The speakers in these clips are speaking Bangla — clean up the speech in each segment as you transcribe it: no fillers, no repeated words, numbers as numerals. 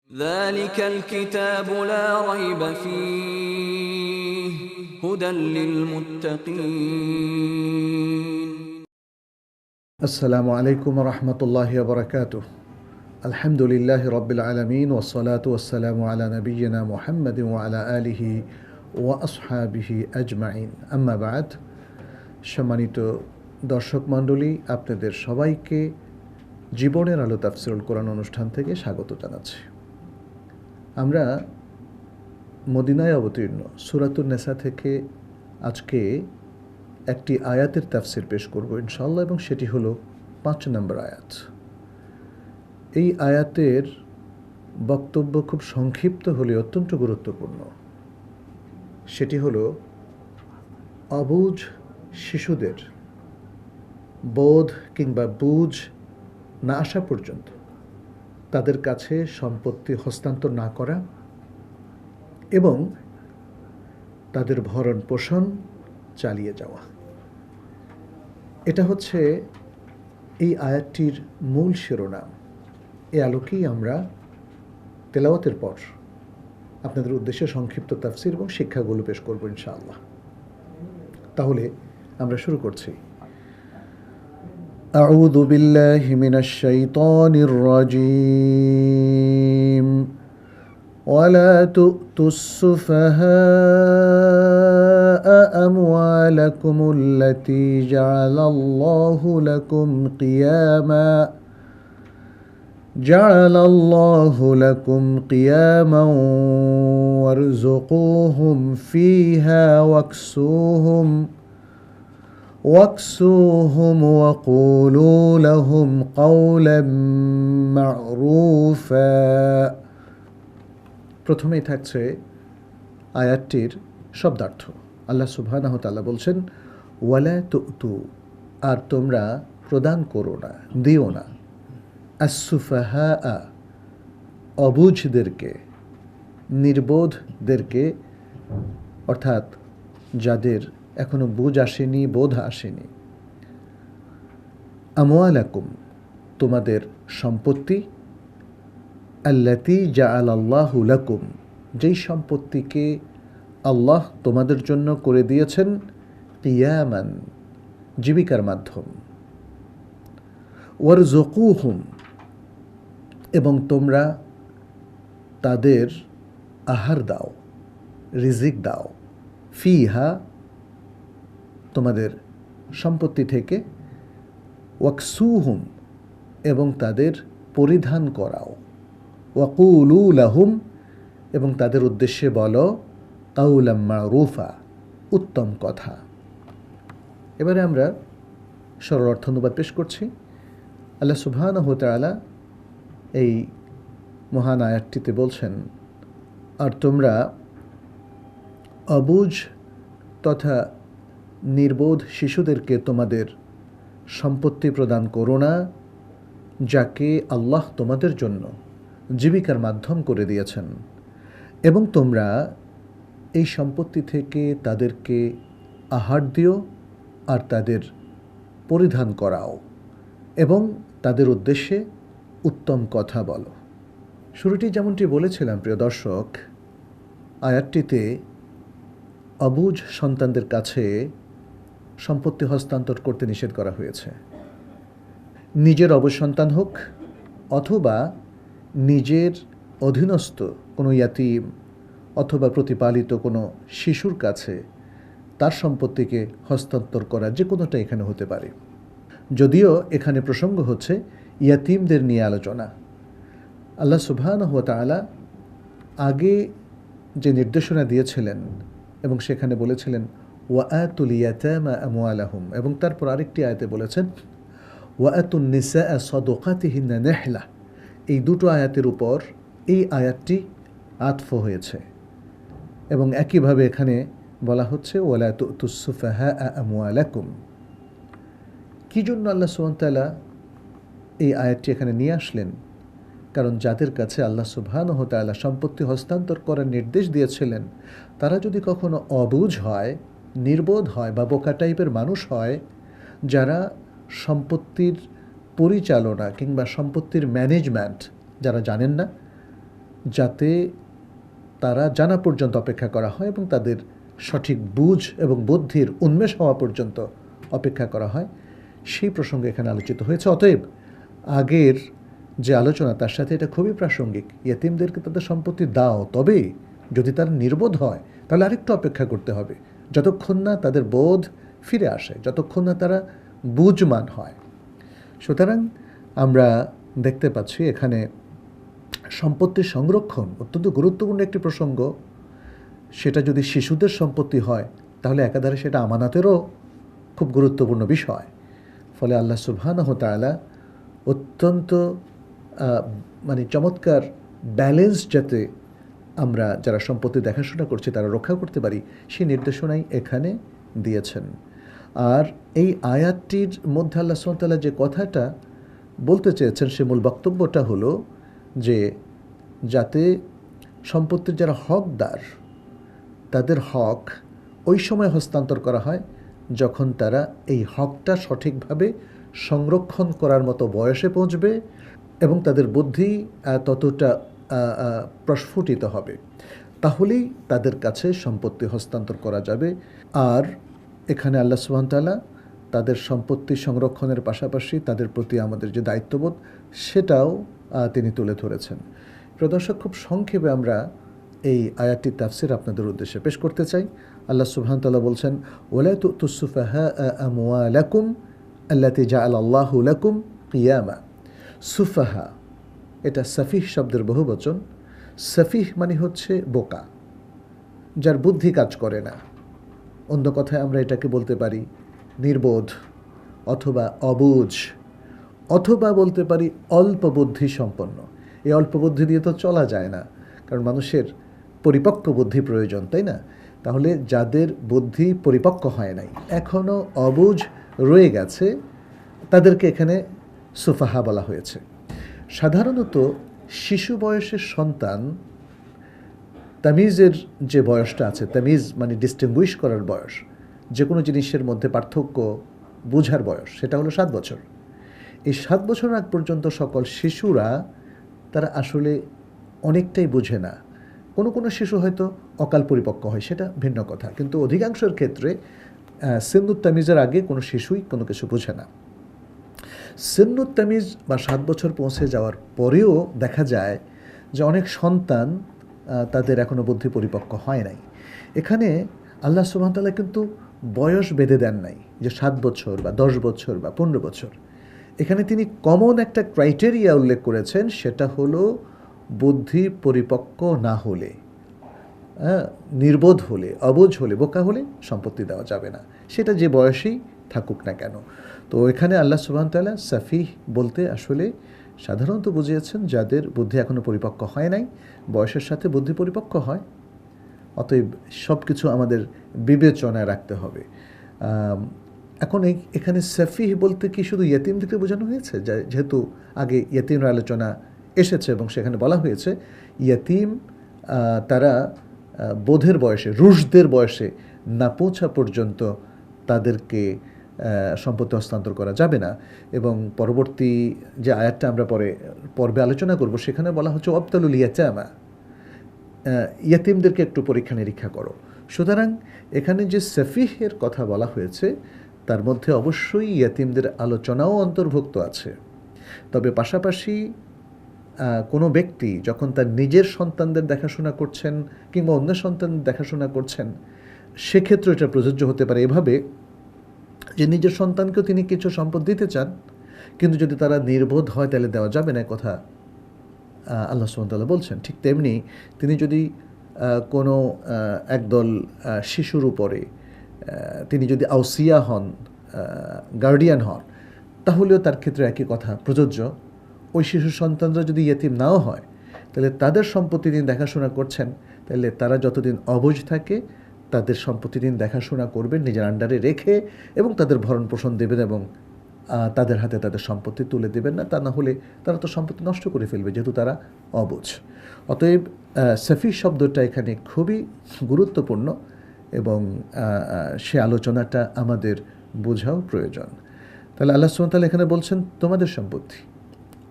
ذلك الكتاب لا ريب فيه هدى للمتقين السلام عليكم ورحمة الله وبركاته. الحمد لله رب العالمين والصلاة والسلام على نبينا محمد وعلى آله وأصحابه أجمعين أما بعد সম্মানিত দর্শক মণ্ডলী, আপনাদের সবাইকে জীবনের আলো তাফসীরুল কোরআন অনুষ্ঠান থেকে স্বাগত জানাচ্ছি। আমরা মদিনায় অবতীর্ণ সূরাতুন নিসা থেকে আজকে একটি আয়াতের তাফসীর পেশ করব ইনশাআল্লাহ, এবং সেটি হলো 5 নম্বর আয়াত। এই আয়াতের বক্তব্য খুব সংক্ষিপ্ত হলে অত্যন্ত গুরুত্বপূর্ণ। সেটি হলো অবুঝ শিশুদের বোধ কিংবা বুঝ না আসা পর্যন্ত তাদের কাছে সম্পত্তি হস্তান্তর না করা এবং তাদের ভরণ পোষণ চালিয়ে যাওয়া। এটা হচ্ছে এই আয়াতটির মূল শিরোনাম। এই আলোকেই আমরা তেলাওয়াতের পর আপনাদের উদ্দেশ্যে সংক্ষিপ্ত তাফসীর এবং শিক্ষাগুলো পেশ করব ইনশাআল্লাহ। তাহলে আমরা শুরু করছি। আউযু বিল্লাহি মিনাশ শাইতানির রাজীম। ওয়ালা তু'তুস সুফাহা আমওয়ালাকুমুল্লাতী জা'আলাল্লাহু লাকুম কিয়ামা ওয়ারযুকুহুম ফীহা ওয়াকসুহুম ওয়াকুলু লাহুম কাওলাম মা'রুফা। প্রথমেই থাকছে আয়াতটির শব্দার্থ। আল্লাহ সুবহানাহু ওয়া তাআলা বলছেন, ওয়ালা তু'তু, আর তোমরা প্রদান করো না, দিও না, আস-সুফাহা, অবুঝদেরকে, নির্বোধদেরকে, অর্থাৎ যাদের এখনো বুঝ আসেনি, বোধ আসেনি, আমওয়ালাকুম, তোমাদের সম্পত্তি, আল্লাতী জাআলাল্লাহু লাকুম, যেই সম্পত্তিকে আল্লাহ তোমাদের জন্য করে দিয়েছেন কিয়ামান, জীবিকার মাধ্যম, ওয়ারযুকুহুম, এবং তোমরা তাদের আহার দাও, রিজিক দাও, ফিহা, তোমাদের সম্পত্তি থেকে, ওয়াকসুহুম, এবং তাদের পরিধান করাও, ওয়াকুলু লাহুম, এবং তাদের উদ্দেশ্যে বলো কাউলাম মা'রুফা, উত্তম কথা। এবারে আমরা সরল অর্থ অনুবাদ পেশ করছি। আল্লাহ সুবহানাহু ওয়া তাআলা এই মহান আয়াতটিতে বলছেন, আর তোমরা অবুঝ তথা নির্বোধ শিশুদেরকে তোমাদের সম্পত্তি প্রদান করো না, যাকে আল্লাহ তোমাদের জন্য জীবিকার মাধ্যম করে দিয়েছেন, এবং তোমরা এই সম্পত্তি থেকে তাদেরকে আহার দিও আর তাদের পরিধান করাও এবং তাদের উদ্দেশ্যে উত্তম কথা বলো। শুরুটি যেমনটি বলেছিলাম প্রিয় দর্শক, আয়াতটিতে অবুঝ সন্তানদের কাছে সম্পত্তি হস্তান্তর করতে নিষেধ করা হয়েছে। নিজের অবুঝ সন্তান হোক অথবা নিজের অধীনস্থ কোনো ইয়াতীম অথবা প্রতিপালিত কোনো শিশুর কাছে তার সম্পত্তিকে হস্তান্তর করা, যে কোনোটা এখানে হতে পারে। যদিও এখানে প্রসঙ্গ হচ্ছে ইয়াতীমদের নিয়ে আলোচনা। আল্লাহ সুবহানাহু ওয়া তাআলা আগে যে নির্দেশনা দিয়েছিলেন এবং সেখানে বলেছিলেন ওয়াআতুল ইয়াতামা আমওয়ালাহুম, এবং তারপর আরেকটি আয়াতে বলেছেন ওয়াআতুন নিসাআ সাদাকাতিহিন্না নিহলা। এই দুটো আয়াতের উপর এই আয়াতটি আতফ হয়েছে এবং একইভাবে এখানে বলা হচ্ছে ওয়ালা তু'তুস সুফাহা আমওয়ালাকুম। কি জন্য আল্লাহ সুবহানাহু ওয়া তাআলা এই আয়াতটি এখানে নিয়ে আসলেন? কারণ যাদের কাছে আল্লাহ সুবহানাহু ওয়া তাআলা সম্পত্তি হস্তান্তর করার নির্দেশ দিয়েছিলেন, তারা যদি কখনো অবুঝ হয়, নির্বোধ হয় বা বোকা টাইপের মানুষ হয়, যারা সম্পত্তির পরিচালনা কিংবা সম্পত্তির ম্যানেজমেন্ট যারা জানেন না, যাতে তারা জানা পর্যন্ত অপেক্ষা করা হয় এবং তাদের সঠিক বুঝ এবং বুদ্ধির উন্মেষ হওয়া পর্যন্ত অপেক্ষা করা হয়, সেই প্রসঙ্গে এখানে আলোচিত হয়েছে। অতএব আগের যে আলোচনা তার সাথে এটা খুবই প্রাসঙ্গিক। ইয়েতিমদেরকে তাদের সম্পত্তি দাও, তবে যদি তারা নির্বোধ হয় তাহলে আরেকটু অপেক্ষা করতে হবে, যতক্ষণ না তাদের বোধ ফিরে আসে, যতক্ষণ না তারা বুঝমান হয়। সুতরাং আমরা দেখতে পাচ্ছি এখানে সম্পত্তির সংরক্ষণ অত্যন্ত গুরুত্বপূর্ণ একটি প্রসঙ্গ। সেটা যদি শিশুদের সম্পত্তি হয় তাহলে একাধারে সেটা আমানাতেরও খুব গুরুত্বপূর্ণ বিষয়। ফলে আল্লাহ সুবহানাহু ওয়া তাআলা অত্যন্ত চমৎকার ব্যালেন্স, যাতে আমরা যারা সম্পত্তি দেখাশোনা করছি তারা রক্ষা করতে পারি, সেই নির্দেশনাই এখানে দিয়েছেন। আর এই আয়াতটির মধ্যে আল্লাহ সুবহানাহু ওয়া তাআলা যে কথাটা বলতে চেয়েছেন, সে মূল বক্তব্যটা হলো যে যাতে সম্পত্তির যারা হকদার তাদের হক ওই সময় হস্তান্তর করা হয় যখন তারা এই হকটা সঠিকভাবে সংরক্ষণ করার মতো বয়সে পৌঁছবে এবং তাদের বুদ্ধি ততটা প্রস্ফুটিত হবে, তাহলেই তাদের কাছে সম্পত্তি হস্তান্তর করা যাবে। আর এখানে আল্লাহ সুবহানাহু ওয়া তাআলা তাদের সম্পত্তি সংরক্ষণের পাশাপাশি তাদের প্রতি আমাদের যে দায়িত্ববোধ সেটাও তিনি তুলে ধরেছেন। প্রিয় দর্শক, খুব সংক্ষেপে আমরা এই আয়াতটির তাফসির আপনাদের উদ্দেশ্যে পেশ করতে চাই। আল্লাহ সুবহানাহু ওয়া তাআলা বলছেন, ওয়ালা তু'তুস সুফাহা আমওয়ালাকুম আল্লাতী জাআলাল্লাহু লাকুম কিয়ামা। সুফাহা এটা সাফিহ শব্দের বহুবচন। সাফিহ মানে হচ্ছে বোকা, যার বুদ্ধি কাজ করে না। অন্য কথায় আমরা এটাকে বলতে পারি নির্বোধ অথবা অবুঝ, অথবা বলতে পারি অল্প বুদ্ধি সম্পন্ন। এই অল্প বুদ্ধি দিয়ে তো চলা যায় না, কারণ মানুষের পরিপক্ক বুদ্ধি প্রয়োজন, তাই না? তাহলে যাদের বুদ্ধি পরিপক্ক হয় নাই, এখনও অবুঝ রয়ে গেছে, তাদেরকে এখানে সুফাহা বলা হয়েছে। সাধারণত শিশু বয়সের সন্তান, তামিজের যে বয়সটা আছে, তামিজ মানে ডিস্টিংগুইশ করার বয়স, যে কোনো জিনিসের মধ্যে পার্থক্য বোঝার বয়স, সেটা হলো 7 বছর। এই 7 বছর আগ পর্যন্ত সকল শিশুরা তারা আসলে অনেকটাই বোঝে না। কোনো কোনো শিশু হয়তো অকাল পরিপক্ক হয়, সেটা ভিন্ন কথা, কিন্তু অধিকাংশের ক্ষেত্রে সিন্নুত তামিজের আগে কোনো শিশুই কোনো কিছু বোঝে না। সিন্নুত তামিজ বা 7 বছর পৌঁছে যাওয়ার পরেও দেখা যায় যে অনেক সন্তান তাদের এখনও বুদ্ধি পরিপক্ক হয় নাই। এখানে আল্লাহ সুবহানাহু ওয়া তাআলা কিন্তু বয়স বেঁধে দেন নাই যে 7 বছর বা 10 বছর বা 15 বছর। এখানে তিনি কমন একটা ক্রাইটেরিয়া উল্লেখ করেছেন, সেটা হলো বুদ্ধি পরিপক্ক না হলে, নির্বোধ হলে, অবুঝ হলে, বোকা হলে সম্পত্তি দেওয়া যাবে না, সেটা যে বয়সেই থাকুক না কেন। তো এখানে আল্লাহ সুবহানাহু ওয়া তাআলা সাফিহ বলতে আসলে সাধারণত বুঝিয়েছেন যাদের বুদ্ধি এখনও পরিপক্ক হয় নাই, বয়সের সাথে বুদ্ধি পরিপক্ক হয়। অতএব সব কিছু আমাদের বিবেচনায় রাখতে হবে। এখন এখানে সাফিহ বলতে কি শুধু ইয়েতিমদেরকে বোঝানো হয়েছে? যেহেতু আগে ইয়েতিমের আলোচনা এসেছে এবং সেখানে বলা হয়েছে ইয়েতিম তারা বোধের বয়সে, রুশদের বয়সে না পৌঁছা পর্যন্ত তাদেরকে সম্পত্তি হস্তান্তর করা যাবে না। এবং পরবর্তী যে আয়াতটা আমরা পর্বে আলোচনা করব সেখানে বলা হচ্ছে ওয়াবতালুল ইয়াতামা, ইয়াতিমদেরকে একটু পরীক্ষা নিরীক্ষা করো। সুতরাং এখানে যে সাফিহের কথা বলা হয়েছে তার মধ্যে অবশ্যই ইয়াতিমদের আলোচনাও অন্তর্ভুক্ত আছে। তবে পাশাপাশি কোনো ব্যক্তি যখন তার নিজের সন্তানদের দেখাশোনা করছেন কিংবা অন্য সন্তানদের দেখাশোনা করছেন, সেক্ষেত্রে এটা প্রযোজ্য হতে পারে এভাবে যে নিজের সন্তানকেও তিনি কিছু সম্পদ দিতে চান, কিন্তু যদি তারা নির্বোধ হয় তাহলে দেওয়া যাবে না, কথা আল্লাহ সুবহানাহু ওয়া তাআলা বলছেন। ঠিক তেমনি তিনি যদি কোনো একদল শিশুর উপরে তিনি যদি আউসিয়া হন, গার্ডিয়ান হন, তাহলেও তার ক্ষেত্রে একই কথা প্রযোজ্য। ওই শিশু সন্তানরা যদি ইয়েতিম নাও হয় তাহলে তাদের সম্পত্তি তিনি দেখাশোনা করছেন, তাহলে তারা যতদিন অবুঝ থাকে তাদের সম্পত্তি তিনি দেখাশোনা করবেন নিজের আন্ডারে রেখে, এবং তাদের ভরণ পোষণ দেবেন এবং তাদের হাতে তাদের সম্পত্তি তুলে দেবেন না। তা না হলে তারা তো সম্পত্তি নষ্ট করে ফেলবে, যেহেতু তারা অবুঝ। অতএব সাফি শব্দটা এখানে খুবই গুরুত্বপূর্ণ এবং সে আলোচনাটা আমাদের বোঝাও প্রয়োজন। তাহলে আল্লাহ সুবহানাহু ওয়া তাআলা এখানে বলছেন তোমাদের সম্পত্তি,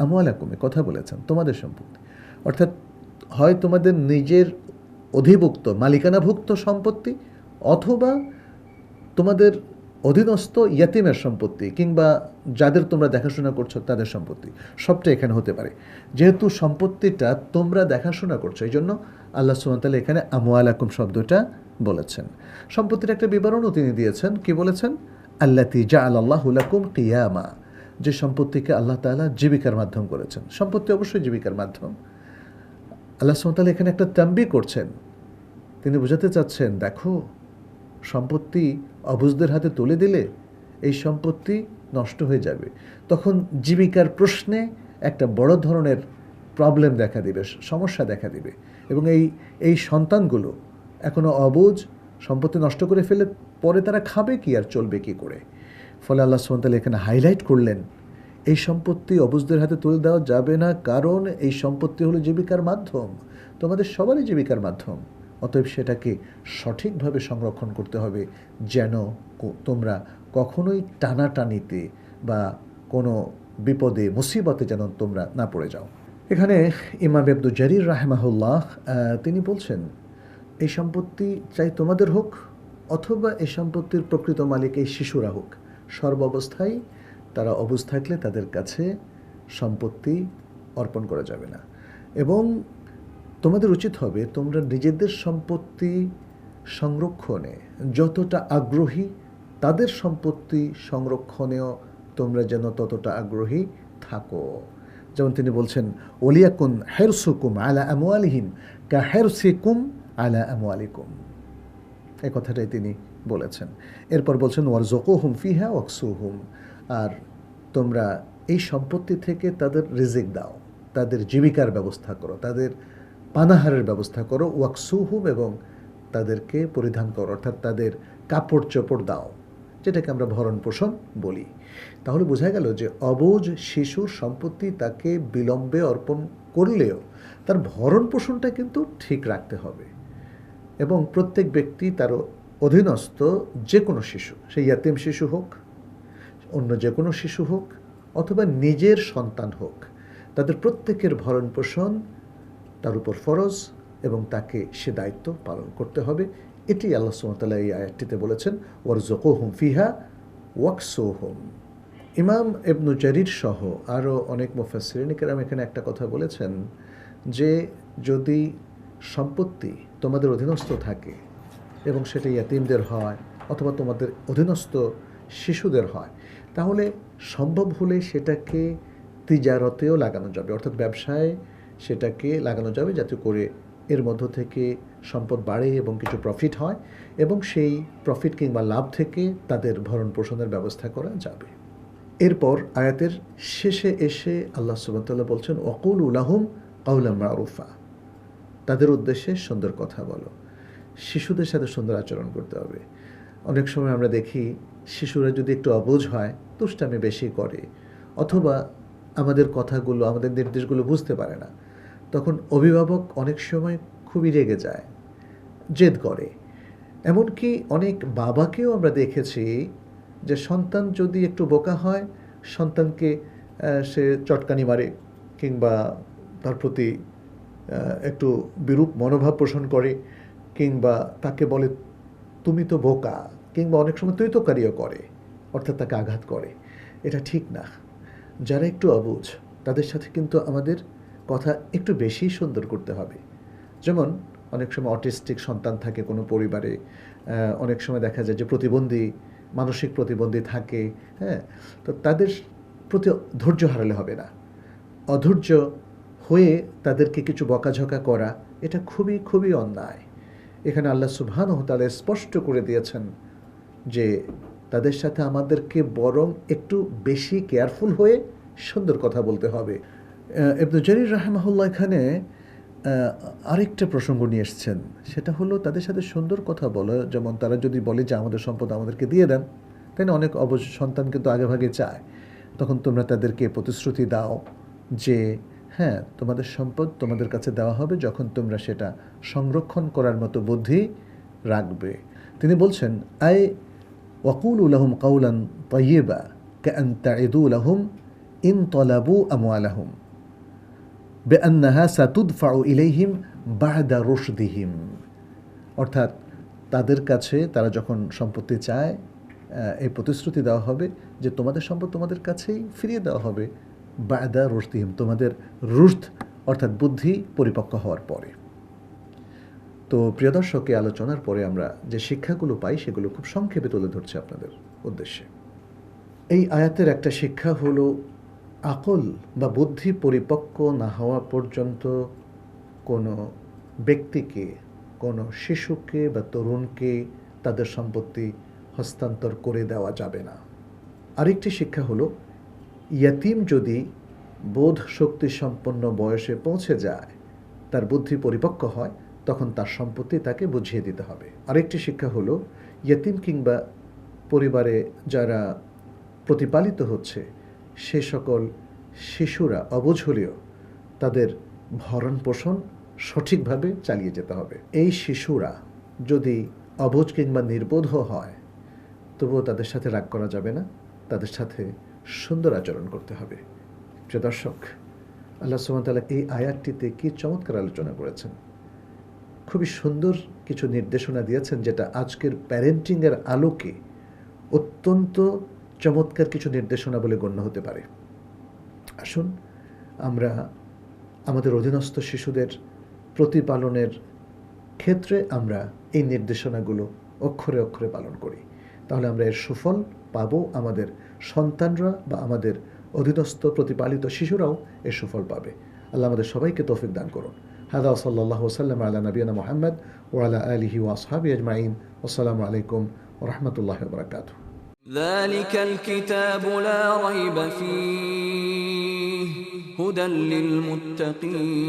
আমওয়ালাকুম, কথা বলেছেন তোমাদের সম্পত্তি, অর্থাৎ হয় তোমাদের নিজের অধিভুক্ত মালিকানাভুক্ত সম্পত্তি, অথবা তোমাদের অধীনস্থ ইয়াতিমের সম্পত্তি, কিংবা যাদের তোমরা দেখাশোনা করছো তাদের সম্পত্তি, সবটা এখানে হতে পারে। যেহেতু সম্পত্তিটা তোমরা দেখাশোনা করছো, এই জন্য আল্লাহ সুবহানাহু ওয়া তাআলা এখানে আমওয়ালাকুম শব্দটা বলেছেন। সম্পত্তির একটা বিবরণও তিনি দিয়েছেন। কি বলেছেন? আল্লাতী জাআলাল্লাহু লাকুম কিয়ামা, যে সম্পত্তিকে আল্লাহ তাআলা জীবিকার মাধ্যম করেছেন। সম্পত্তি অবশ্যই জীবিকার মাধ্যম। আল্লাহ সুবহানাহু ওয়া তাআলা এখানে একটা তানবীহ করছেন। তিনি বোঝাতে চাচ্ছেন, দেখো, সম্পত্তি অবুঝদের হাতে তুলে দিলে এই সম্পত্তি নষ্ট হয়ে যাবে। তখন জীবিকার প্রশ্নে একটা বড় ধরনের প্রবলেম দেখা দিবে, সমস্যা দেখা দিবে। এবং এই সন্তানগুলো এখনও অবুঝ, সম্পত্তি নষ্ট করে ফেলে পরে তারা খাবে কি আর চলবে কি করে? ফলে আল্লাহ সুবহানাহু ওয়া তাআলা এখানে হাইলাইট করলেন, এই সম্পত্তি অবুঝদের হাতে তুলে দেওয়া যাবে না, কারণ এই সম্পত্তি হলো জীবিকার মাধ্যম, তোমাদের সবারই জীবিকার মাধ্যম। অতএব সেটাকে সঠিকভাবে সংরক্ষণ করতে হবে, যেন তোমরা কখনোই টানাটানিতে বা কোনো বিপদে মুসিবতে যেন তোমরা না পড়ে যাও। এখানে ইমাম ইবনু জারীর রাহিমাহুল্লাহ তিনি বলছেন, এই সম্পত্তি চাই তোমাদের হোক অথবা এই সম্পত্তির প্রকৃত মালিক এই শিশুরা হোক, সর্বাবস্থায় তারা অবুঝ থাকলে তাদের কাছে সম্পত্তি অর্পণ করা যাবে না। এবং তোমাদের উচিত হবে তোমরা নিজেদের সম্পত্তি সংরক্ষণে যতটা আগ্রহী, তাদের সম্পত্তি সংরক্ষণেও তোমরা যেন ততটা আগ্রহী থাকো। যেমন তিনি বলছেন, ওলিয়াকুন হেরসুকুম আলা আমওয়ালিহিম কা হেরসিকুম আলা আমওয়ালিকুম, এই কথাটাই তিনি বলেছেন। এরপর বলছেন, ওয়ারযুকুহুম ফিহা ওয়াকসুহুম, আর তোমরা এই সম্পত্তি থেকে তাদের রিজিক দাও, তাদের জীবিকার ব্যবস্থা করো, তাদের পানাহারের ব্যবস্থা করো, ওয়াকসুহুম, এবং তাদেরকে পরিধান করো, অর্থাৎ তাদের কাপড় চোপড় দাও, যেটাকে আমরা ভরণ পোষণ বলি। তাহলে বোঝা গেল যে অবুঝ শিশুর সম্পত্তি তাকে বিলম্বে অর্পণ করলেও তার ভরণ পোষণটা কিন্তু ঠিক রাখতে হবে। এবং প্রত্যেক ব্যক্তি তার অধীনস্থ যে কোনো শিশু, সেই ইয়াতিম শিশু হোক, অন্য যে কোনো শিশু হোক, অথবা নিজের সন্তান হোক, তাদের প্রত্যেকের ভরণ পোষণ তার উপর ফরজ, এবং তাকে সে দায়িত্ব পালন করতে হবে। এটি আল্লাহ সুবহানাহু ওয়া তাআলা এই আয়াতটিতে বলেছেন, ওয়ারযুকুহুম ফিহা ওয়াকসুহুম। ইমাম ইবনু জারীর সহ আরও অনেক মুফাসসিরিন কেরাম এখানে একটা কথা বলেছেন, যে যদি সম্পত্তি তোমাদের অধীনস্থ থাকে এবং সেটা ইয়াতিমদের হয় অথবা তোমাদের অধীনস্থ শিশুদের হয়, তাহলে সম্ভব হলে সেটাকে তিজারতেও লাগানো যাবে, অর্থাৎ ব্যবসায় সেটাকে লাগানো যাবে, যাতে করে এর মধ্য থেকে সম্পদ বাড়ে এবং কিছু প্রফিট হয়, এবং সেই প্রফিট কিংবা লাভ থেকে তাদের ভরণ পোষণের ব্যবস্থা করা যাবে। এরপর আয়াতের শেষে এসে আল্লাহ সুবহানাহু ওয়া তাআলা বলছেন, ওয়াকুলু লাহুম কাওলাম মারুফা, তাদের উদ্দেশ্যে সুন্দর কথা বলো। শিশুদের সাথে সুন্দর আচরণ করতে হবে। অনেক সময় আমরা দেখি শিশুরা যদি একটু অবুঝ হয়, দুষ্টামি বেশি করে, অথবা আমাদের কথাগুলো, আমাদের নির্দেশগুলো বুঝতে পারে না, তখন অভিভাবক অনেক সময় খুবই রেগে যায়, জেদ করে। এমনকি অনেক বাবাকেও আমরা দেখেছি যে সন্তান যদি একটু বোকা হয়, সন্তানকে সে চটকানি মারে, কিংবা তার প্রতি একটু বিরূপ মনোভাব পোষণ করে, কিংবা তাকে বলে তুমি তো বোকা, কিংবা অনেক সময় তুই তো কারিও করে, অর্থাৎ তাকে আঘাত করে। এটা ঠিক না। যারা একটু অবুঝ তাদের সাথে কিন্তু আমাদের কথা একটু বেশি সুন্দর করতে হবে। যেমন অনেক সময় অটিস্টিক সন্তান থাকে কোনো পরিবারে, অনেক সময় দেখা যায় যে প্রতিবন্ধী, মানসিক প্রতিবন্ধী থাকে, হ্যাঁ, তো তাদের প্রতি ধৈর্য হারালে হবে না। অধৈর্য হয়ে তাদেরকে কিছু বকাঝকা করা, এটা খুবই খুবই অন্যায়। এখানে আল্লাহ সুবহানাহু ওয়া তাআলা স্পষ্ট করে দিয়েছেন যে তাদের সাথে আমাদেরকে বরং একটু বেশি কেয়ারফুল হয়ে সুন্দর কথা বলতে হবে। ইবনু জারীর রাহিমাহুল্লাহ এখানে আরেকটা প্রসঙ্গ নিয়ে এসেছেন, সেটা হলো তাদের সাথে সুন্দর কথা বলো। যেমন তারা যদি বলে যে আমাদের সম্পদ আমাদেরকে দিয়ে দেন, তাই না, অনেক অবুঝ সন্তান কিন্তু আগেভাগে চায়, তখন তোমরা তাদেরকে প্রতিশ্রুতি দাও যে হ্যাঁ, তোমাদের সম্পদ তোমাদের কাছে দেওয়া হবে যখন তোমরা সেটা সংরক্ষণ করার মতো বুদ্ধি রাখবে। তিনি বলছেন, আই ওয়াকুলু লাহুম কাওলান তাইয়্যিবা কাআন তাইদু লাহুম ইন তালাবু আমওয়ালাহুম, বেআন্নাহা সাতুদফাউ ইলাইহিম বা'দা রুশদিহিম, অর্থাৎ তাদের কাছে তারা যখন সম্পত্তি চায় এই প্রতিশ্রুতি দেওয়া হবে যে তোমাদের সম্পদ তোমাদের কাছেই ফিরিয়ে দেওয়া হবে বা'দা রুশদিহিম, তোমাদের রুশদ অর্থাৎ বুদ্ধি পরিপক্ক হওয়ার পরে। তো প্রিয় দর্শক, এই আলোচনার পরে আমরা যে শিক্ষাগুলো পাই সেগুলো খুব সংক্ষেপে তুলে ধরছি আপনাদের উদ্দেশ্যে। এই আয়াতের একটা শিক্ষা হলো আকল বা বুদ্ধি পরিপক্ক না হওয়া পর্যন্ত কোনো ব্যক্তিকে, কোনো শিশুকে বা তরুণকে তাদের সম্পত্তি হস্তান্তর করে দেওয়া যাবে না। আরেকটি শিক্ষা হলো ইয়াতিম যদি বোধ শক্তি সম্পন্ন বয়সে পৌঁছে যায়, তার বুদ্ধি পরিপক্ক হয়, তখন তার সম্পত্তি তাকে বুঝিয়ে দিতে হবে। আরেকটি শিক্ষা হলো ইয়াতিম কিংবা পরিবারে যারা প্রতিপালিত হচ্ছে সে সকল শিশুরা অবুঝ হলেও তাদের ভরণ পোষণ সঠিকভাবে চালিয়ে যেতে হবে। এই শিশুরা যদি অবুঝ কিংবা নির্বোধ হয় তবুও তাদের সাথে রাগ করা যাবে না, তাদের সাথে সুন্দর আচরণ করতে হবে। প্রিয় দর্শক, আল্লাহ সুবহানাহু ওয়া তাআলা এই আয়াতটিতে কি চমৎকার আলোচনা করেছেন, খুবই সুন্দর কিছু নির্দেশনা দিয়েছেন যেটা আজকের প্যারেন্টিংয়ের আলোকে অত্যন্ত চমৎকার কিছু নির্দেশনা বলে গণ্য হতে পারে। আসুন আমরা আমাদের অধীনস্থ শিশুদের প্রতিপালনের ক্ষেত্রে আমরা এই নির্দেশনাগুলো অক্ষরে অক্ষরে পালন করি, তাহলে আমরা এর সুফল পাবো। আমাদের সন্তানরা বা আমাদের অধীনস্থ প্রতিপালিত শিশুরাও এর সুফল পাবে। আল্লাহ আমাদের সবাইকে তৌফিক দান করুন। হাদা সাল্লাল্লাহু ওয়াসাল্লাম আলা নবিয়িনা মুহাম্মদ ওয়া আলা আলিহি ওয়া আসহাবিহি আজমাইন। আসসালামু আলাইকুম ওয়া রাহমাতুল্লাহি ওয়া বারাকাতুহু। ذلك الكتاب لا ريب فيه هدى للمتقين